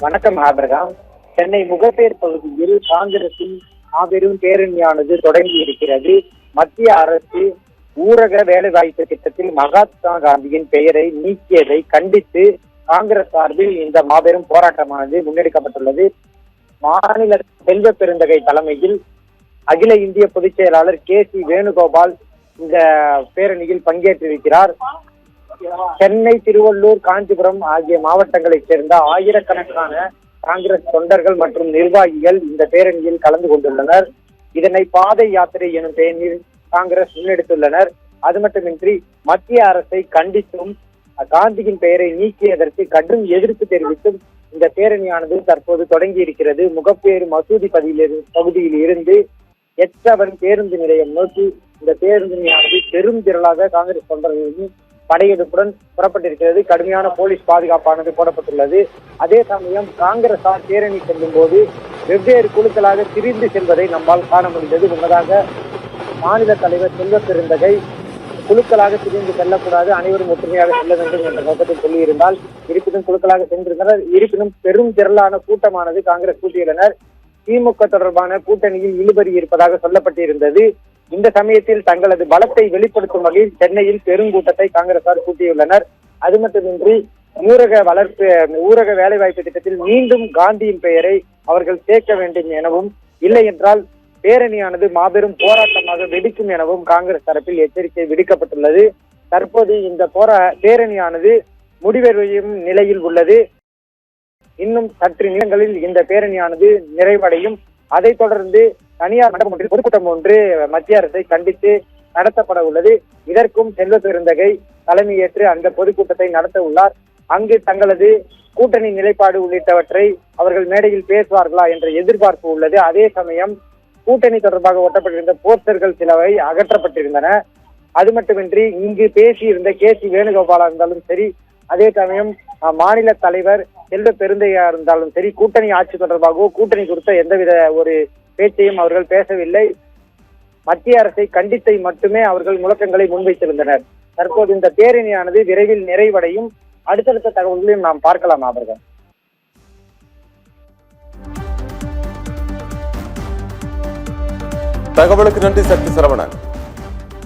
வணக்கம் ஆபிரகாம். சென்னை முகப்பேர் பகுதியில் காங்கிரசின் மாபெரும் பேரணியானது தொடங்கி இருக்கிறது. மத்திய அரசு ஊரக வேலைவாய்ப்பு திட்டத்தில் மகாத்மா காந்தியின் பெயரை நீக்கியதை கண்டித்து காங்கிரஸ் சார்பில் இந்த மாபெரும் போராட்டமானது முன்னெடுக்கப்பட்டுள்ளது. மாநில செல்வ பெருந்தகை தலைமையில் அகில இந்திய பொதுச் செயலாளர் KC வேணுகோபால் இந்த பேரணியில் பங்கேற்றிருக்கிறார். சென்னை, திருவள்ளூர், காஞ்சிபுரம் ஆகிய மாவட்டங்களைச் சேர்ந்த ஆயிரக்கணக்கான காங்கிரஸ் தொண்டர்கள் மற்றும் நிர்வாகிகள் இந்த பேரணியில் கலந்து கொண்டுள்ளனர். இதனை பாதை யாத்திரை எனும் பெயரில் காங்கிரஸ் முன்னெடுத்துள்ளனர். அது மட்டுமின்றி மத்திய அரசை கண்டித்தும் காந்தியின் பெயரை நீக்கியதற்கு கடும் எதிர்ப்பு தெரிவித்தும் இந்த பேரணியானது தற்போது தொடங்கி இருக்கிறது. முகப்பேறு மசூதி பகுதியில் இருந்து எச்சவன் பேருந்து நிலையம் நோக்கி இந்த பேருந்தினானது பெரும் திரளாக காங்கிரஸ் தொண்டர்களின் படையெடுப்புடன் புறப்பட்டிருக்கிறது. கடுமையான போலீஸ் பாதுகாப்பானது போடப்பட்டுள்ளது. அதே சமயம் காங்கிரசார் பேரணி செல்லும் போது வெவ்வேறு குழுக்களாக பிரிந்து செல்வதை நம்மால் காண முடிந்தது. முன்னதாக மாநில தலைவர் செல்வ பெருந்தகை குழுக்களாக பிரிந்து செல்லக்கூடாது, அனைவரும் ஒற்றுமையாக செல்ல வேண்டும் என்ற நோக்கத்தில் சொல்லியிருந்தால், இருப்பினும் குழுக்களாக சென்றிருந்தனர். இருப்பினும் பெரும் திரளான கூட்டமானது காங்கிரஸ் கூட்டியுள்ளனர். திமுக தொடர்பான கூட்டணியில் இழுபறி இருப்பதாக சொல்லப்பட்டிருந்தது. இந்த சமயத்தில் தங்களது பலத்தை வெளிப்படுத்தும் வகையில் சென்னையில் பெருங்கூட்டத்தை காங்கிரசார் கூட்டியுள்ளனர். அது மட்டுமின்றி ஊரக வேலைவாய்ப்பு திட்டத்தில் மீண்டும் காந்தியின் பெயரை அவர்கள் சேர்க்க வேண்டும் எனவும், இல்லை என்றால் பேரணியானது மாபெரும் போராட்டமாக வெடிக்கும் எனவும் காங்கிரஸ் தரப்பில் எச்சரிக்கை விடுக்கப்பட்டுள்ளது. தற்போது இந்த பேரணியானது முடிவடையும் நிலையில் உள்ளது. இன்னும் சற்று நிலங்களில் இந்த பேரணியானது நிறைவடையும். அதைத் தொடர்ந்து தனியார் மண்டபம் ஒன்றில் பொதுக்கூட்டம் ஒன்று மத்திய அரசை கண்டித்து நடத்தப்பட உள்ளது. இதற்கும் செல்வ பெருந்தகை தலைமையேற்று அந்த பொதுக்கூட்டத்தை நடத்த உள்ளார். அங்கு தங்களது கூட்டணி நிலைப்பாடு உள்ளிட்டவற்றை அவர்கள் மேடையில் பேசுவார்களா என்ற எதிர்பார்ப்பு உள்ளது. அதே சமயம் கூட்டணி தொடர்பாக ஒட்டப்பட்டிருந்த போஸ்டர்கள் சிலவை அகற்றப்பட்டிருந்தன. அது மட்டுமின்றி இங்கு பேசியிருந்த KC வேணுகோபாலா இருந்தாலும் சரி, அதே சமயம் மாநில தலைவர் செல்வ பெருந்தையா இருந்தாலும் சரி, கூட்டணி ஆட்சி தொடர்பாகவோ கூட்டணி குறித்த எந்தவித ஒரு பேச்சையும் அவர்கள் பேசவில்லை. மத்திய அரசை கண்டித்தை மட்டுமே அவர்கள் முழக்கங்களை முன்வைத்திருந்தனர். தற்போது இந்த பேரணியானது விரைவில் நிறைவடையும். அடுத்தடுத்த தகவல்களையும் நாம் பார்க்கலாம் அவர்கள். தகவலுக்கு நன்றி சக்தி சரவணன்.